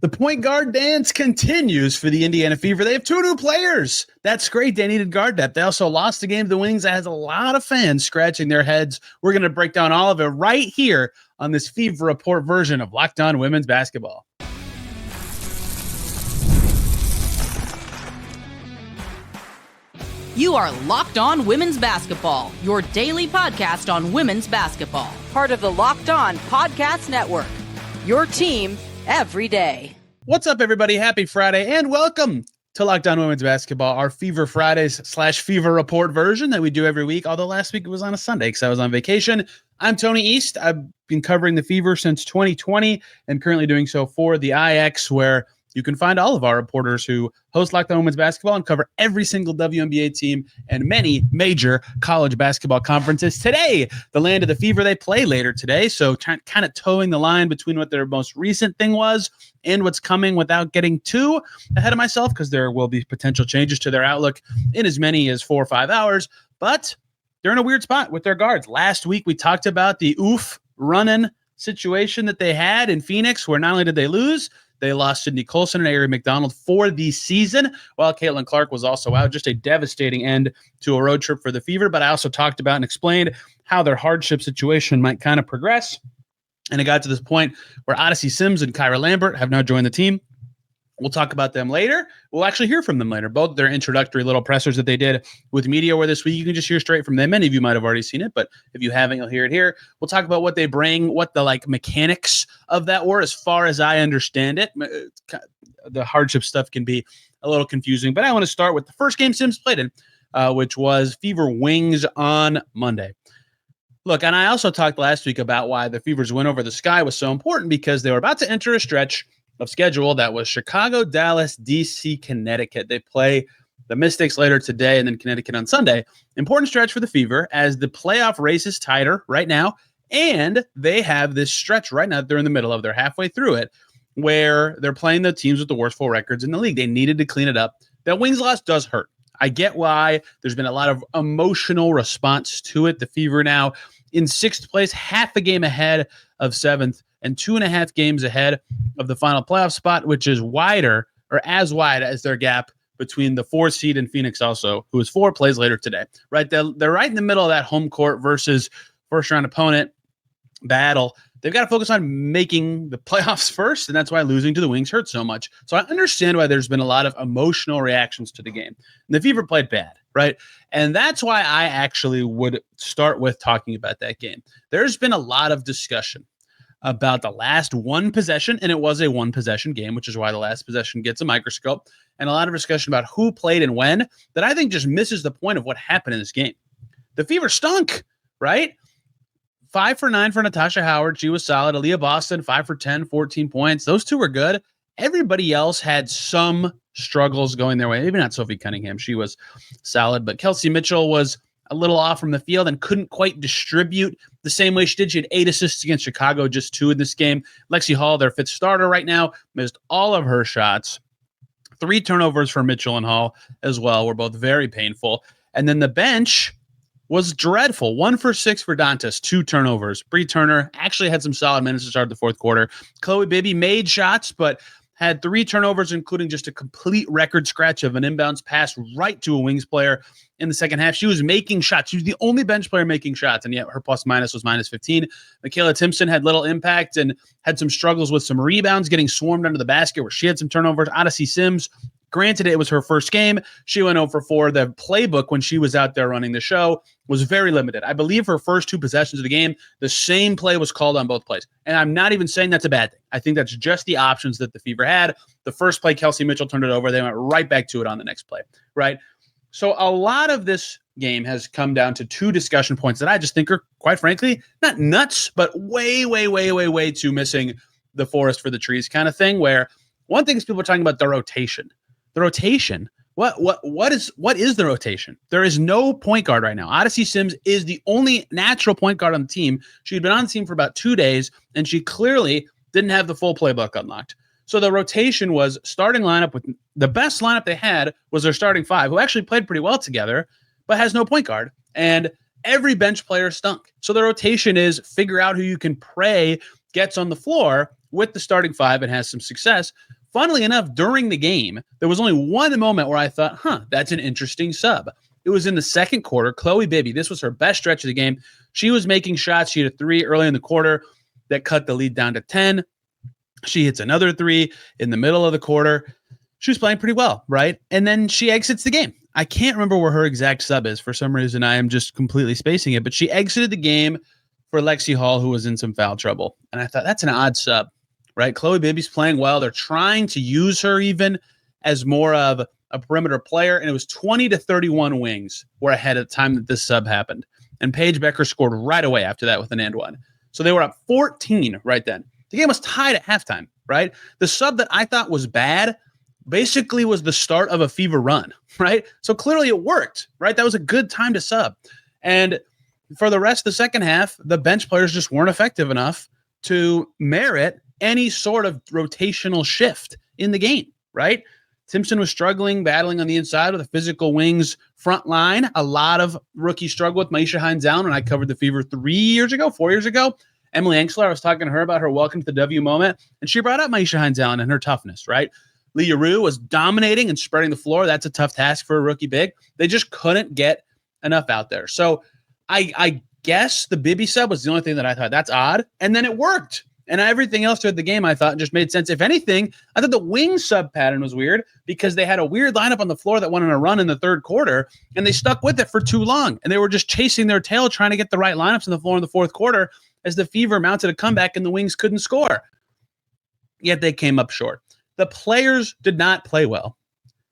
The point guard dance continues for the Indiana Fever. They have two new players. That's great. They needed guard depth. They also lost the game to the Wings. That has a lot of fans scratching their heads. We're going to break down all of it right here on this Fever Report version of Locked On Women's Basketball. You are Locked On Women's Basketball, your daily podcast on women's basketball. Part of the Locked On Podcast Network, your team every day. What's up, everybody? Happy Friday, and welcome to Locked On Women's Basketball, our Fever Fridays / Fever Report version that we do every week, although last week it was on a Sunday because I was on vacation. I'm Tony East. I've been covering the Fever since 2020 and currently doing so for the IX, where you can find all of our reporters who host Locked On Women's Basketball and cover every single WNBA team and many major college basketball conferences. Today, the land of the Fever, they play later today, so kind of towing the line between what their most recent thing was and what's coming without getting too ahead of myself, because there will be potential changes to their outlook in as many as 4 or 5 hours. But they're in a weird spot with their guards. Last week, we talked about the running situation that they had in Phoenix, where not only did they lose, they lost Sydney Colson and Kyra McDonald for the season, while Caitlin Clark was also out. Just a devastating end to a road trip for the Fever. But I also talked about and explained how their hardship situation might kind of progress. And it got to this point where Odyssey Sims and Kyra Lambert have now joined the team. We'll talk about them later. We'll actually hear from them later. Both their introductory little pressers that they did with MediaWare this week, you can just hear straight from them. Many of you might have already seen it, but if you haven't, you'll hear it here. We'll talk about what they bring, what the mechanics of that were, as far as I understand it. The hardship stuff can be a little confusing, but I want to start with the first game Sims played in, which was Fever Wings on Monday. Look, and I also talked last week about why the Fever's win over the Sky was so important, because they were about to enter a stretch of schedule that was Chicago, Dallas, DC, Connecticut. They play the Mystics later today and then Connecticut on Sunday. Important stretch for the Fever as the playoff race is tighter right now, and they have this stretch right now. They're in the middle of, they're halfway through it, where they're playing the teams with the worst full records in the league. They needed to clean it up. That Wings loss does hurt. I get why. There's been a lot of emotional response to it. The Fever now in 6th place, half a game ahead of 7th, and 2.5 games ahead of the final playoff spot, which is wider, or as wide as their gap between the 4 seed and Phoenix also, who is 4 plays later today. Right, they're right in the middle of that home court versus first-round opponent battle. They've got to focus on making the playoffs first, and that's why losing to the Wings hurts so much. So I understand why there's been a lot of emotional reactions to the game. And the Fever played bad, right? And that's why I actually would start with talking about that game. There's been a lot of discussion about the last one possession, and it was a one-possession game, which is why the last possession gets a microscope, and a lot of discussion about who played and when that I think just misses the point of what happened in this game. The Fever stunk, right? 5 for 9 for Natasha Howard. She was solid. Aaliyah Boston, 5 for 10, 14 points. Those two were good. Everybody else had some struggles going their way. Maybe not Sophie Cunningham. She was solid, but Kelsey Mitchell was a little off from the field and couldn't quite distribute the same way she did. She had 8 assists against Chicago, just 2 in this game. Lexi Hall, their 5th starter right now, missed all of her shots. 3 turnovers for Mitchell and Hall as well were both very painful. And then the bench was dreadful. 1 for 6 for Dantas, 2 turnovers. Bree Turner actually had some solid minutes to start the 4th quarter. Chloe Bibby made shots, but had 3 turnovers, including just a complete record scratch of an inbounds pass right to a Wings player in the second half. She was making shots. She was the only bench player making shots, and yet her plus-minus was -15. Michaela Timpson had little impact and had some struggles with some rebounds, getting swarmed under the basket where she had some turnovers. Odyssey Sims, granted, it was her first game. She went 0 for 4. The playbook when she was out there running the show was very limited. I believe her first 2 possessions of the game, the same play was called on both plays. And I'm not even saying that's a bad thing. I think that's just the options that the Fever had. The first play, Kelsey Mitchell turned it over. They went right back to it on the next play, right? So a lot of this game has come down to 2 discussion points that I just think are, quite frankly, not nuts, but way too missing the forest for the trees kind of thing, where one thing is people are talking about the rotation. The rotation. What is the rotation? There is no point guard right now. Odyssey Sims is the only natural point guard on the team. She had been on the team for about 2 days, and she clearly didn't have the full playbook unlocked. So the rotation was starting lineup with the best lineup they had was their starting 5, who actually played pretty well together, but has no point guard. And every bench player stunk. So the rotation is figure out who you can pray gets on the floor with the starting five and has some success. Funnily enough, during the game, there was only one moment where I thought, that's an interesting sub. It was in the second quarter. Chloe Bibby, this was her best stretch of the game. She was making shots. She had a three early in the quarter that cut the lead down to 10. She hits another three in the middle of the quarter. She was playing pretty well, right? And then she exits the game. I can't remember where her exact sub is. For some reason, I am just completely spacing it. But she exited the game for Lexi Hall, who was in some foul trouble. And I thought, that's an odd sub, right? Chloe Bibby's playing well. They're trying to use her even as more of a perimeter player. And it was 20-31 Wings were ahead at the time that this sub happened. And Paige Becker scored right away after that with an and one. So they were up 14 right then. The game was tied at halftime, right? The sub that I thought was bad basically was the start of a Fever run, right? So clearly it worked, right? That was a good time to sub. And for the rest of the second half, the bench players just weren't effective enough to merit any sort of rotational shift in the game, right? Simpson was struggling, battling on the inside with a physical Wings front line. A lot of rookies struggle with Maisha Hines-Allen when I covered the Fever 4 years ago. Emily Enksler, I was talking to her about her welcome to the W moment, and she brought up Maisha Hines-Allen and her toughness, right? Leah Rue was dominating and spreading the floor. That's a tough task for a rookie big. They just couldn't get enough out there. So I guess the Bibby sub was the only thing that I thought, that's odd. And then it worked. And everything else throughout the game, I thought, just made sense. If anything, I thought the wing sub pattern was weird because they had a weird lineup on the floor that went on a run in the third quarter, and they stuck with it for too long. And they were just chasing their tail, trying to get the right lineups on the floor in the fourth quarter as the Fever mounted a comeback and the Wings couldn't score. Yet they came up short. The players did not play well.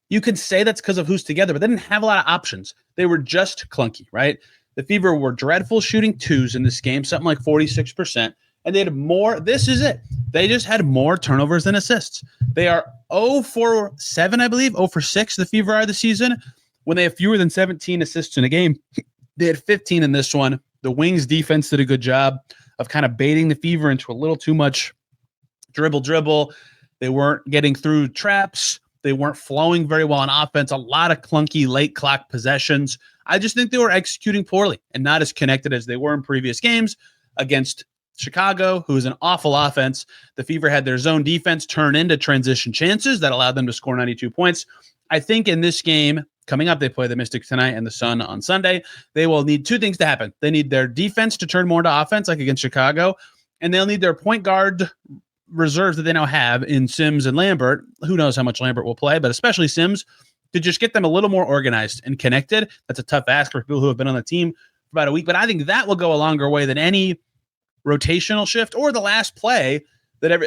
You could say that's because of who's together, but they didn't have a lot of options. They were just clunky, right? The Fever were dreadful shooting twos in this game, something like 46%. And they had more. This is it. They just had more turnovers than assists. They are 0 for 7, I believe. 0 for 6, the Fever are this season. When they have fewer than 17 assists in a game, they had 15 in this one. The Wings defense did a good job of kind of baiting the Fever into a little too much dribble. They weren't getting through traps. They weren't flowing very well on offense. A lot of clunky late clock possessions. I just think they were executing poorly and not as connected as they were in previous games against Chicago, who is an awful offense. The Fever had their zone defense turn into transition chances that allowed them to score 92 points. I think in this game coming up, they play the Mystics tonight and the Sun on Sunday. They will need two things to happen. They need their defense to turn more into offense, like against Chicago, and they'll need their point guard reserves that they now have in Sims and Lambert. Who knows how much Lambert will play, but especially Sims, to just get them a little more organized and connected. That's a tough ask for people who have been on the team for about a week, but I think that will go a longer way than any rotational shift or the last play that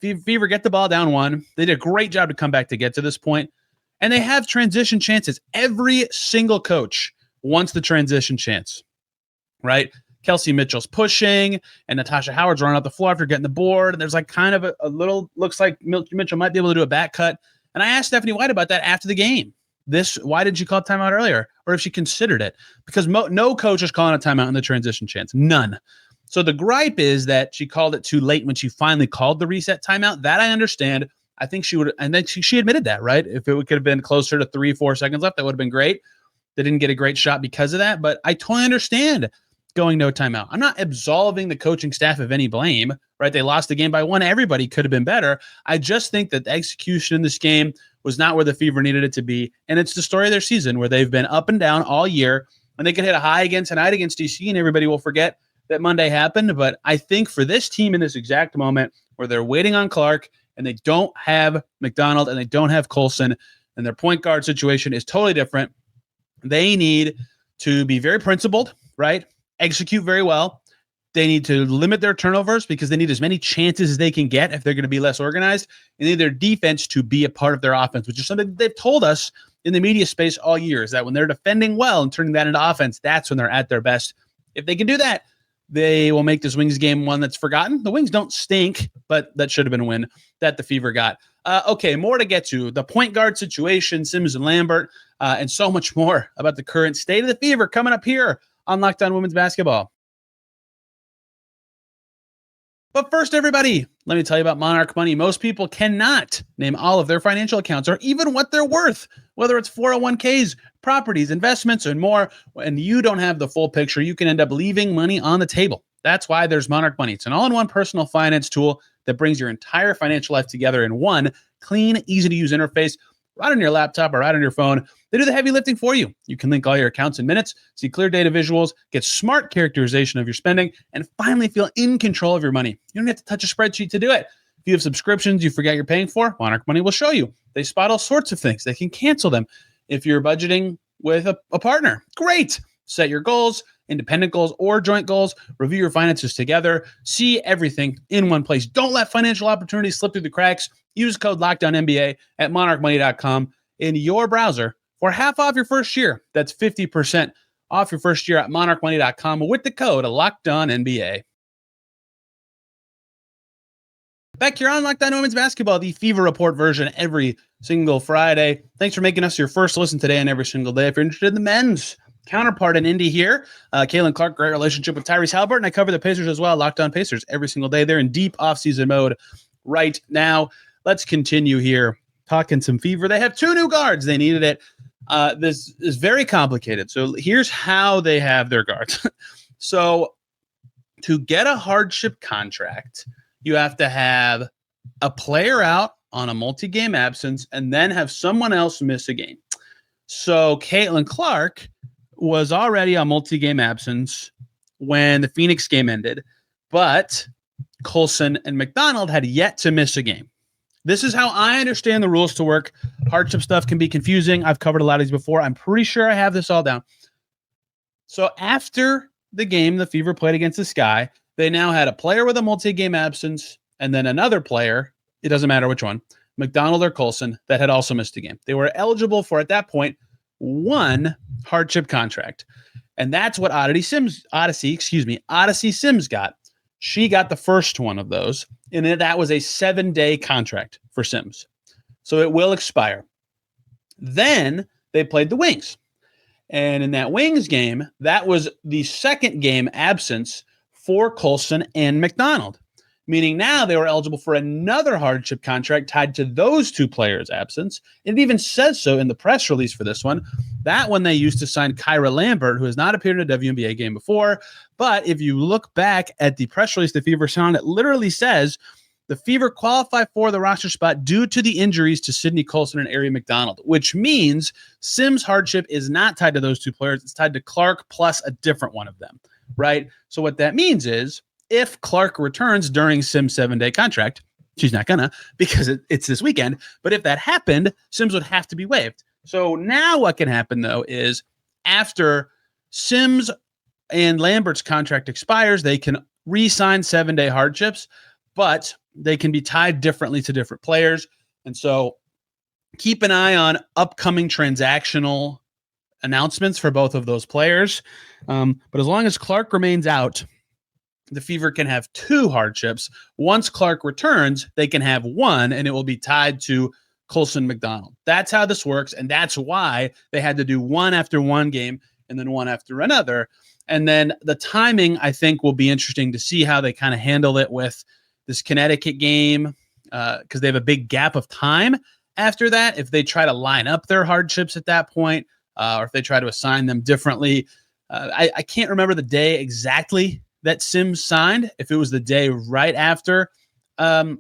the Fever get the ball down one. They did a great job to come back to get to this point, and they have transition chances. Every single coach wants the transition chance, right? Kelsey Mitchell's pushing, and Natasha Howard's running up the floor after getting the board, and there's like kind of a little, looks like Mitchell might be able to do a back cut. And I asked Stephanie White about that after the game. Why did she call timeout earlier, or if she considered it? Because no coach is calling a timeout in the transition chance. None. So the gripe is that she called it too late when she finally called the reset timeout. That I understand. I think she would, and then she admitted that, right? If it could have been closer to 3-4 seconds left, that would have been great. They didn't get a great shot because of that, but I totally understand going no timeout. I'm not absolving the coaching staff of any blame, right? They lost the game by one. Everybody could have been better. I just think that the execution in this game was not where the Fever needed it to be. And it's the story of their season where they've been up and down all year, and they could hit a high again tonight against DC, and everybody will forget that Monday happened. But I think for this team in this exact moment where they're waiting on Clark and they don't have McDonald and they don't have Colson, and their point guard situation is totally different, they need to be very principled, right? Execute very well. They need to limit their turnovers because they need as many chances as they can get if they're going to be less organized. And they need their defense to be a part of their offense, which is something they've told us in the media space all year, is that when they're defending well and turning that into offense, that's when they're at their best. If they can do that, they will make this Wings game one that's forgotten. The Wings don't stink, but that should have been a win that the Fever got. Okay, more to get to. The point guard situation, Sims and Lambert, and so much more about the current state of the Fever coming up here on Locked On Women's Basketball. But first, everybody, let me tell you about Monarch Money. Most people cannot name all of their financial accounts or even what they're worth, whether it's 401ks, properties, investments, and more. And you don't have the full picture, you can end up leaving money on the table. That's why there's Monarch Money. It's an all-in-one personal finance tool that brings your entire financial life together in one clean, easy-to-use interface right on your laptop or right on your phone. They do the heavy lifting for you. You can link all your accounts in minutes, see clear data visuals, get smart characterization of your spending, and finally feel in control of your money. You don't have to touch a spreadsheet to do it. If you have subscriptions you forget you're paying for, Monarch Money will show you. They spot all sorts of things. They can cancel them. If you're budgeting with a partner, great. Set your goals, independent goals or joint goals, review your finances together, see everything in one place. Don't let financial opportunities slip through the cracks. Use code LOCKDOWNNBA at monarchmoney.com in your browser for half off your first year. That's 50% off your first year at monarchmoney.com with the code LOCKDOWNNBA. Back here on Locked On Women's Basketball, the Fever Report version every single Friday. Thanks for making us your first listen today and every single day. If you're interested in the men's counterpart in Indy here, Caitlin Clark, great relationship with Tyrese Halliburton. I cover the Pacers as well, Locked On Pacers every single day. They're in deep offseason mode right now. Let's continue here, talking some Fever. They have two new guards. They needed it. This is very complicated. So here's how they have their guards. So to get a hardship contract, you have to have a player out on a multi-game absence and then have someone else miss a game. So Caitlin Clark was already on multi-game absence when the Phoenix game ended, but Colson and McDonald had yet to miss a game. This is how I understand the rules to work. Hardship stuff can be confusing. I've covered a lot of these before. I'm pretty sure I have this all down. So after the game the Fever played against the Sky, they now had a player with a multi-game absence and then another player, it doesn't matter which one, McDonald or Colson, that had also missed a game. They were eligible for, at that point, one hardship contract. And that's what Odyssey Sims got. She got the first one of those, and that was a 7-day contract for Sims. So it will expire. Then they played the Wings. And in that Wings game, that was the second game absence for Colson and McDonald, meaning now they were eligible for another hardship contract tied to those two players' absence. It even says so in the press release for this one. That one they used to sign Kyra Lambert, who has not appeared in a WNBA game before. But if you look back at the press release the Fever signed, it literally says the Fever qualify for the roster spot due to the injuries to Sydney Colson and Ari McDonald, which means Sims' hardship is not tied to those two players. It's tied to Clark plus a different one of them, right? So what that means is if Clark returns during Sims' 7-day contract, she's not gonna because it's this weekend, but if that happened, Sims would have to be waived. So now what can happen, though, is after Sims and Lambert's contract expires, they can re-sign 7-day hardships, but they can be tied differently to different players. And so keep an eye on upcoming transactional announcements for both of those players. But as long as Clark remains out, the Fever can have two hardships. Once Clark returns, they can have one, and it will be tied to Colson McDonald. That's how this works, and that's why they had to do one after one game and then one after another. And then the timing, I think, will be interesting to see how they kind of handle it with this Connecticut game because they have a big gap of time after that. If they try to line up their hardships at that point or if they try to assign them differently. I can't remember the day exactly that Sims signed, if it was the day right after the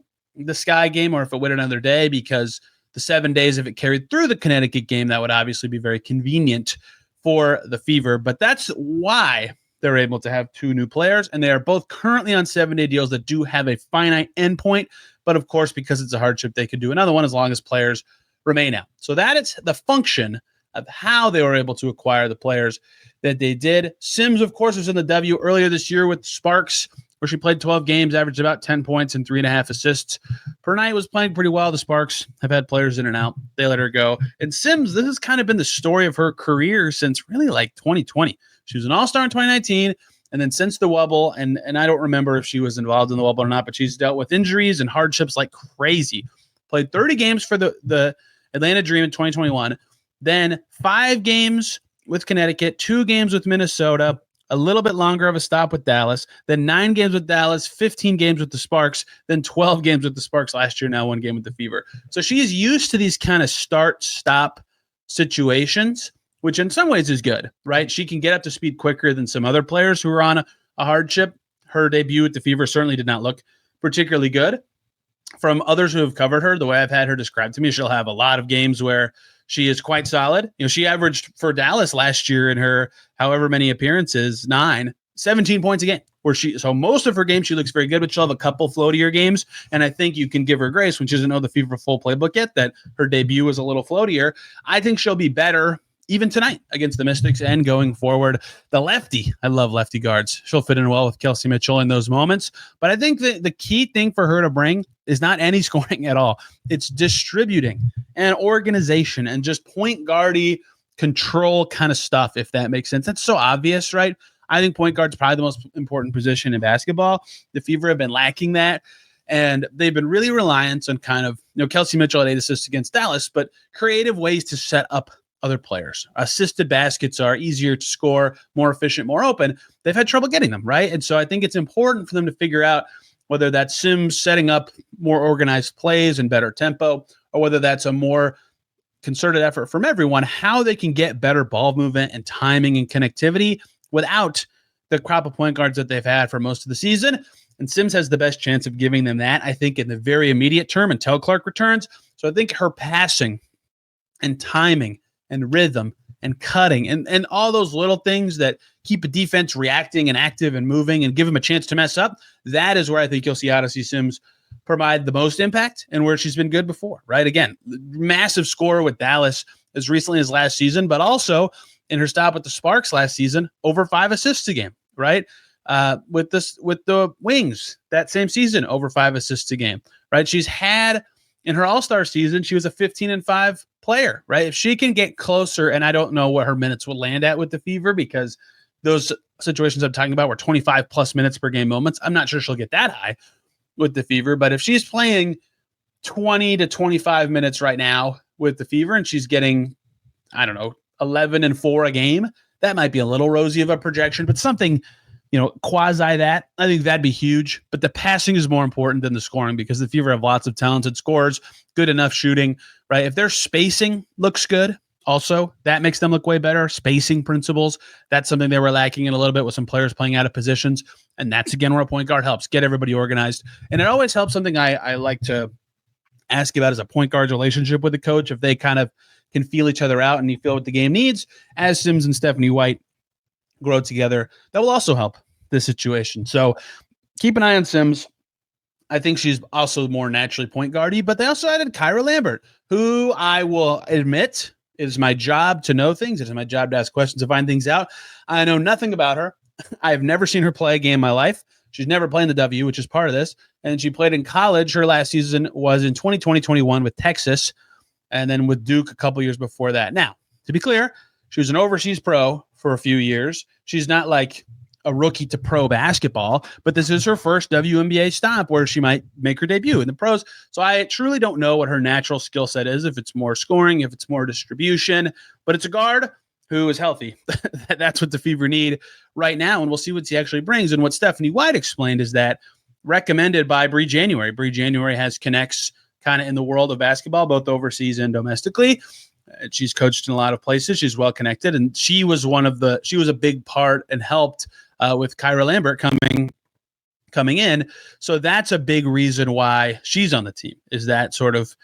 Sky game or if it went another day, because the 7 days, if it carried through the Connecticut game, that would obviously be very convenient for the Fever. But that's why they're able to have two new players, and they are both currently on 7-day deals that do have a finite endpoint. But of course, because it's a hardship, they could do another one as long as players remain out. So that is the function of how they were able to acquire the players that they did. Sims, of course, was in the W earlier this year with Sparks, where she played 12 games, averaged about 10 points and 3.5 assists per night, was playing pretty well. The Sparks have had players in and out. They let her go. And Sims, this has kind of been the story of her career since really like 2020. She was an all-star in 2019, and then since the Wubble, and I don't remember if she was involved in the Wubble or not, but she's dealt with injuries and hardships like crazy. Played 30 games for the Atlanta Dream in 2021, then 5 games with Connecticut, 2 games with Minnesota, a little bit longer of a stop with Dallas, then 9 games with Dallas, 15 games with the Sparks, then 12 games with the Sparks last year, now 1 game with the Fever. So she's used to these kind of start-stop situations, which in some ways is good, right? She can get up to speed quicker than some other players who are on a hardship. her debut at the Fever certainly did not look particularly good. From others who have covered her, the way I've had her described to me, she'll have a lot of games where she is quite solid. She averaged for Dallas last year in her however many appearances, 17 points a game. So most of her games she looks very good, but she'll have a couple floatier games. And I think you can give her grace when she doesn't know the Fever full playbook yet, that her debut was a little floatier. I think she'll be better even tonight against the Mystics and going forward. The lefty, I love lefty guards. She'll fit in well with Kelsey Mitchell in those moments. But I think the key thing for her to bring is not any scoring at all. It's distributing and organization and just point guardy control kind of stuff, if that makes sense. That's so obvious, right? I think point guard's probably the most important position in basketball. The Fever have been lacking that. And they've been really reliant on kind of, Kelsey Mitchell had 8 assists against Dallas, but creative ways to set up other players. Assisted baskets are easier to score, more efficient, more open. They've had trouble getting them, right? And so I think it's important for them to figure out whether that's Sims setting up more organized plays and better tempo, or whether that's a more concerted effort from everyone, how they can get better ball movement and timing and connectivity without the crop of point guards that they've had for most of the season. And Sims has the best chance of giving them that, I think, in the very immediate term until Clark returns. So I think her passing and timing and rhythm and cutting and all those little things that keep a defense reacting and active and moving and give them a chance to mess up, that is where I think you'll see Odyssey Sims provide the most impact and where she's been good before, right? Again, massive scorer with Dallas as recently as last season, but also in her stop with the Sparks last season, over 5 assists a game, right? With the Wings that same season, over 5 assists a game, right? She's had in her All-Star season, she was a 15-5 player, right? If she can get closer, and I don't know what her minutes will land at with the Fever because those situations I'm talking about were 25 plus minutes per game moments. I'm not sure she'll get that high with the Fever, but if she's playing 20 to 25 minutes right now with the Fever and she's getting, 11 and 4 a game, that might be a little rosy of a projection, but something, quasi that, I think that'd be huge. But the passing is more important than the scoring because the Fever have lots of talented scorers, good enough shooting, right? If their spacing looks good, also, that makes them look way better. Spacing principles, that's something they were lacking in a little bit with some players playing out of positions. And that's, again, where a point guard helps, get everybody organized. And it always helps. Something I like to ask about is a point guard's relationship with the coach. If they kind of can feel each other out and you feel what the game needs, as Sims and Stephanie White grow together, that will also help this situation. So keep an eye on Sims. I think she's also more naturally point guardy, but they also added Kyra Lambert, who I will admit it is my job to know things. It is my job to ask questions, to find things out. I know nothing about her. I have never seen her play a game in my life. She's never played in the W, which is part of this. And she played in college. Her last season was in 2020-21 with Texas, and then with Duke a couple years before that. Now, to be clear, she was an overseas pro for a few years. She's not like a rookie to pro basketball, but this is her first WNBA stop where she might make her debut in the pros. So I truly don't know what her natural skill set is, if it's more scoring, if it's more distribution, but it's a guard who is healthy. That's what the Fever need right now, and we'll see what he actually brings. And what Stephanie White explained is that recommended by Bree January. Bree January has connects kind of in the world of basketball, both overseas and domestically. She's coached in a lot of places. She's well connected, and she was a big part and helped with Kyra Lambert coming in. So that's a big reason why she's on the team, is that sort of,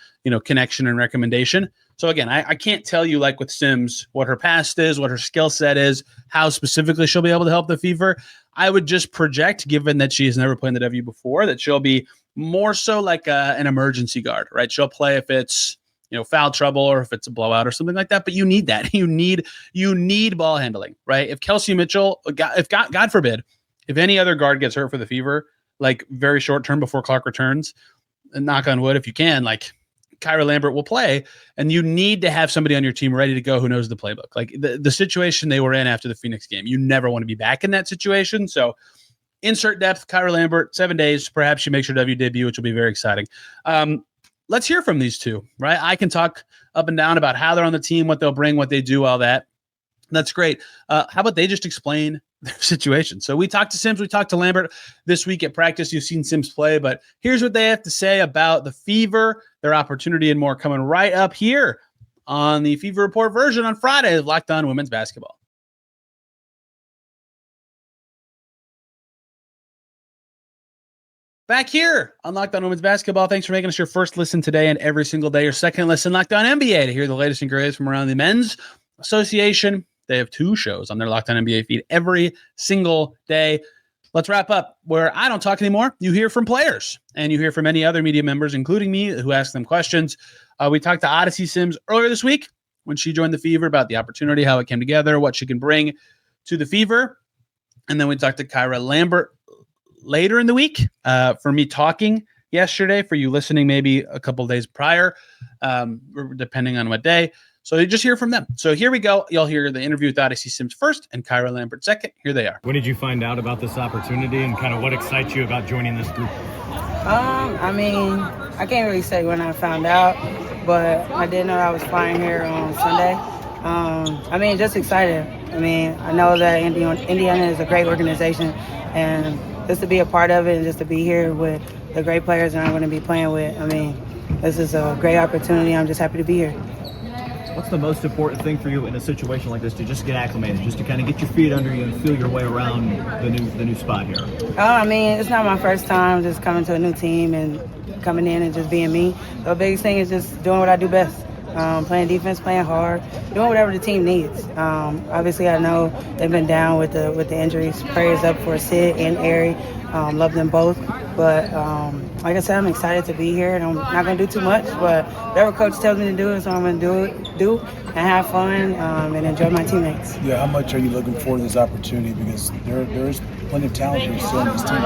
connection and recommendation. So again, I can't tell you, like with Sims, what her past is, what her skill set is, how specifically she'll be able to help the Fever. I would just project, given that she has never played in the W before, that she'll be more so like an emergency guard, right? She'll play if it's, foul trouble or if it's a blowout or something like that. But you need that. You need ball handling, right? If Kelsey Mitchell, if God forbid, if any other guard gets hurt for the Fever, like very short term before Clark returns, and knock on wood, if you can, like Kyra Lambert will play, and you need to have somebody on your team ready to go who knows the playbook. Like the situation they were in after the Phoenix game, you never want to be back in that situation. So insert depth, Kyra Lambert, 7 days. Perhaps she makes her W debut, which will be very exciting. Let's hear from these two, right? I can talk up and down about how they're on the team, what they'll bring, what they do, all that. That's great. How about they just explain their situation? So we talked to Sims, we talked to Lambert this week at practice. You've seen Sims play, but here's what they have to say about the Fever, their opportunity, and more coming right up here on the Fever Report version on Friday of Locked On Women's Basketball. Back here on Locked On Women's Basketball. Thanks for making us your first listen today and every single day. Your second listen, Locked On NBA, to hear the latest and greatest from around the Men's Association. They have 2 shows on their Locked On NBA feed every single day. Let's wrap up where I don't talk anymore. You hear from players, and you hear from many other media members, including me, who ask them questions. We talked to Odyssey Sims earlier this week when she joined the Fever about the opportunity, how it came together, what she can bring to the Fever. And then we talked to Kyra Lambert later in the week, for me talking yesterday, for you listening maybe a couple of days prior, depending on what day. So you just hear from them. So here we go. You'll hear the interview with Odyssey Sims first and Kyra Lambert second. Here they are. When did you find out about this opportunity, and kind of what excites you about joining this group? I can't really say when I found out, but I did know I was flying here on Sunday. Just excited. I know that Indiana is a great organization, and just to be a part of it and just to be here with the great players that I'm going to be playing with, this is a great opportunity. I'm just happy to be here. What's the most important thing for you in a situation like this to just get acclimated, just to kind of get your feet under you and feel your way around the new spot here? It's not my first time just coming to a new team and coming in and just being me. The biggest thing is just doing what I do best. Playing defense, playing hard, doing whatever the team needs. Obviously, I know they've been down with the injuries. Prayers up for Sid and Ari. Love them both. But like I said, I'm excited to be here, and I'm not going to do too much. But whatever coach tells me to do, so I'm going to do and have fun and enjoy my teammates. Yeah, how much are you looking forward to this opportunity? Because there is plenty of talent here still in this team.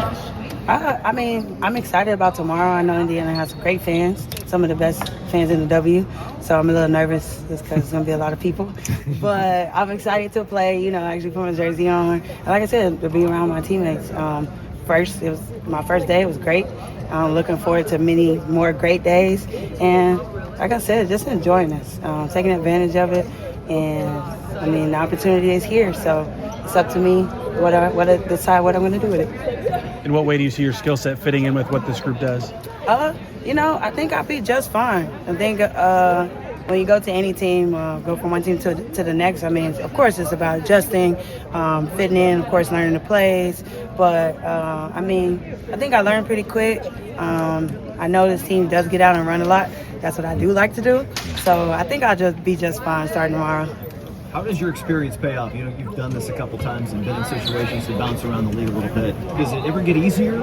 I'm excited about tomorrow. I know Indiana has great fans, some of the best fans in the W. So I'm a little nervous just because it's going to be a lot of people. But I'm excited to play, actually put my jersey on. And like I said, to be around my teammates. It was my first day. It was great. I'm looking forward to many more great days. And like I said, just enjoying this, taking advantage of it. And the opportunity is here. So it's up to me to decide what I'm going to do with it. In what way do you see your skill set fitting in with what this group does? I think I'll be just fine. I think when you go to any team, go from one team to the next, of course it's about adjusting, fitting in, of course learning the plays. But, I think I learned pretty quick. I know this team does get out and run a lot. That's what I do like to do. So I think I'll just be just fine starting tomorrow. How does your experience pay off? You've done this a couple times and been in situations to bounce around the league a little bit. Does it ever get easier?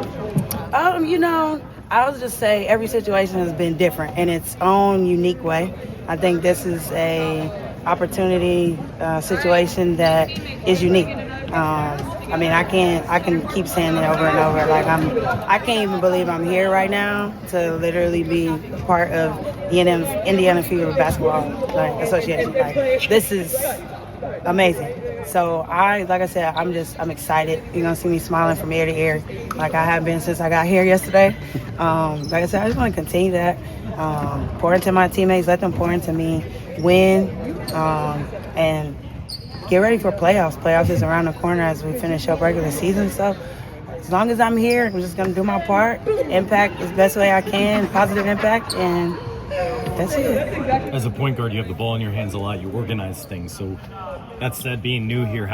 I would just say every situation has been different in its own unique way. I think this is a opportunity situation that is unique. I can keep saying it over and over. I can't even believe I'm here right now to literally be part of the Indiana Fever Basketball Association. This is amazing. So like I said, I'm excited. You're gonna see me smiling from ear to ear, like I have been since I got here yesterday. Like I said, I just want to continue that. Pour into my teammates, let them pour into me, win, and get ready for playoffs. Playoffs is around the corner as we finish up regular season. So as long as I'm here, I'm just going to do my part, impact as best way I can, positive impact, and that's it. As a point guard, you have the ball in your hands a lot. You organize things. So that said, being new here,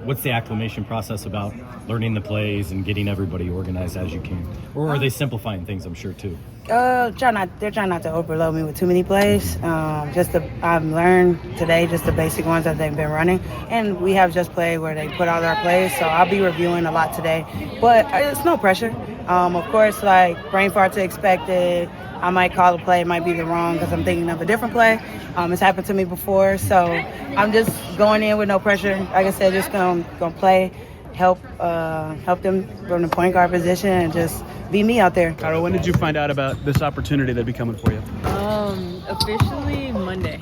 what's the acclimation process about learning the plays and getting everybody organized as you can? Or are they simplifying things, I'm sure, too? They're trying not to overload me with too many plays. I've learned today just the basic ones that they've been running. And we have just played where they put all their plays, so I'll be reviewing a lot today. But it's no pressure. Of course, brain fart to expected. I might call a play, it might be the wrong because I'm thinking of a different play. It's happened to me before, so I'm just going in with no pressure. Like I said, just gonna play, help them from the point guard position, and just be me out there. Kyra, when did you find out about this opportunity that'd be coming for you? Officially Monday.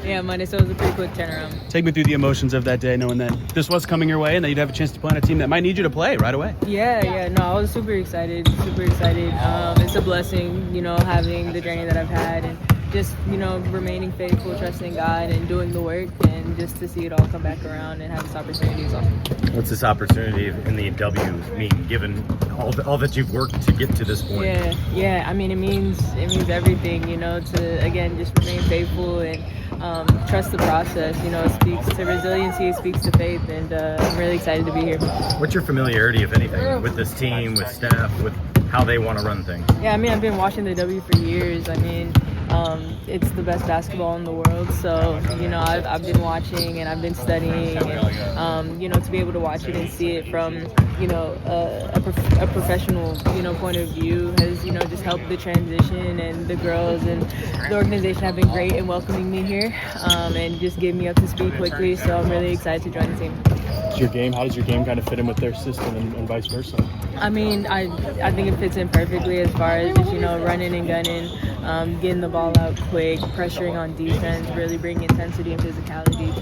Yeah, Monday, so it was a pretty quick turnaround. Take me through the emotions of that day, knowing that this was coming your way and that you'd have a chance to play on a team that might need you to play right away. Yeah, no, I was super excited. It's a blessing, having the journey that I've had, and just, remaining faithful, trusting God, and doing the work, and just to see it all come back around and have this opportunity is awesome. What's this opportunity in the W mean, given all that you've worked to get to this point? Yeah. It means everything, to, again, just remain faithful and trust the process. It speaks to resiliency, it speaks to faith, and I'm really excited to be here. What's your familiarity, if anything, with this team, with staff, with how they want to run things? Yeah, I mean, I've been watching the W for years. I mean, it's the best basketball in the world. So, you know, I've been watching and I've been studying. And, you know, to be able to watch it and see it from, you know, a professional, you know, point of view has, you know, just helped the transition. And the girls and the organization have been great in welcoming me here and just getting me up to speed quickly. So I'm really excited to join the team. How does your game kind of fit in with their system and vice versa? I mean, I think it fits in perfectly as far as just, you know, running and gunning, getting the ball out quick, pressuring on defense, really bringing intensity and physicality.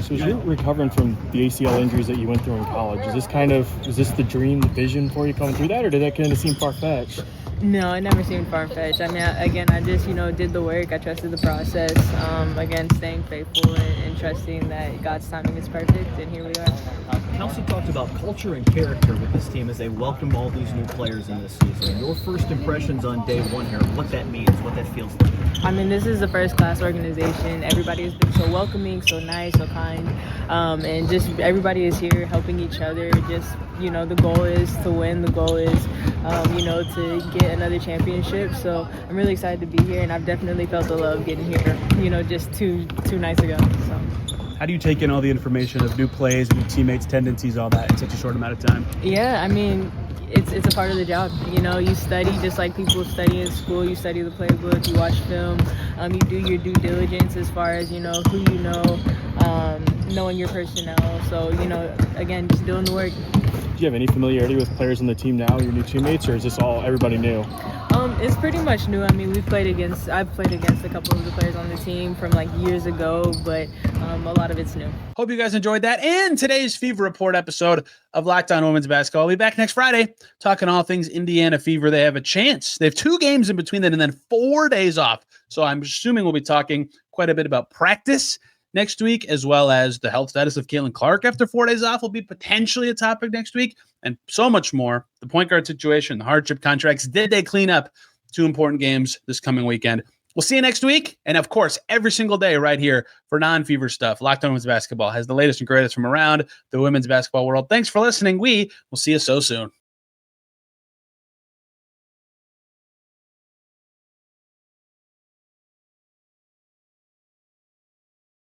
So as you're recovering from the ACL injuries that you went through in college, is this the dream, the vision for you coming through that, or did that kind of seem far-fetched? No, it never seemed far-fetched. I mean, I just, you know, did the work. I trusted the process. Again, staying faithful and trusting that God's timing is perfect, and here we are. Kelsey talked about culture and character with this team as they welcome all these new players in this season. Your first impressions on day one here, what that means, what that feels like. I mean, this is a first-class organization. Everybody has been so welcoming, so nice, so kind, and just everybody is here helping each other. Just, you know, the goal is to win. The goal is, you know, to get another championship. So I'm really excited to be here, and I've definitely felt the love getting here, you know, just two nights ago. So. How do you take in all the information of new plays, new teammates, tendencies, all that in such a short amount of time? Yeah, I mean, it's a part of the job. You know, you study just like people study in school. You study the playbook, you watch film, you do your due diligence as far as, you know, who you know, knowing your personnel. So, you know, again, just doing the work. Do you have any familiarity with players on the team now, your new teammates, or is this all everybody new? It's pretty much new. I mean, I've played against a couple of the players on the team from like years ago, but a lot of it's new. Hope you guys enjoyed that and today's Fever Report episode of Locked On Women's Basketball. We'll be back next Friday talking all things Indiana Fever. They have a chance. They have 2 games in between them and then 4 days off. So I'm assuming we'll be talking quite a bit about practice next week, as well as the health status of Caitlin Clark after 4 days off will be potentially a topic next week, and so much more. The point guard situation, the hardship contracts. Did they clean up 2 important games this coming weekend? We'll see you next week. And of course, every single day right here for non-Fever stuff. Locked On Women's Basketball has the latest and greatest from around the women's basketball world. Thanks for listening. We will see you so soon.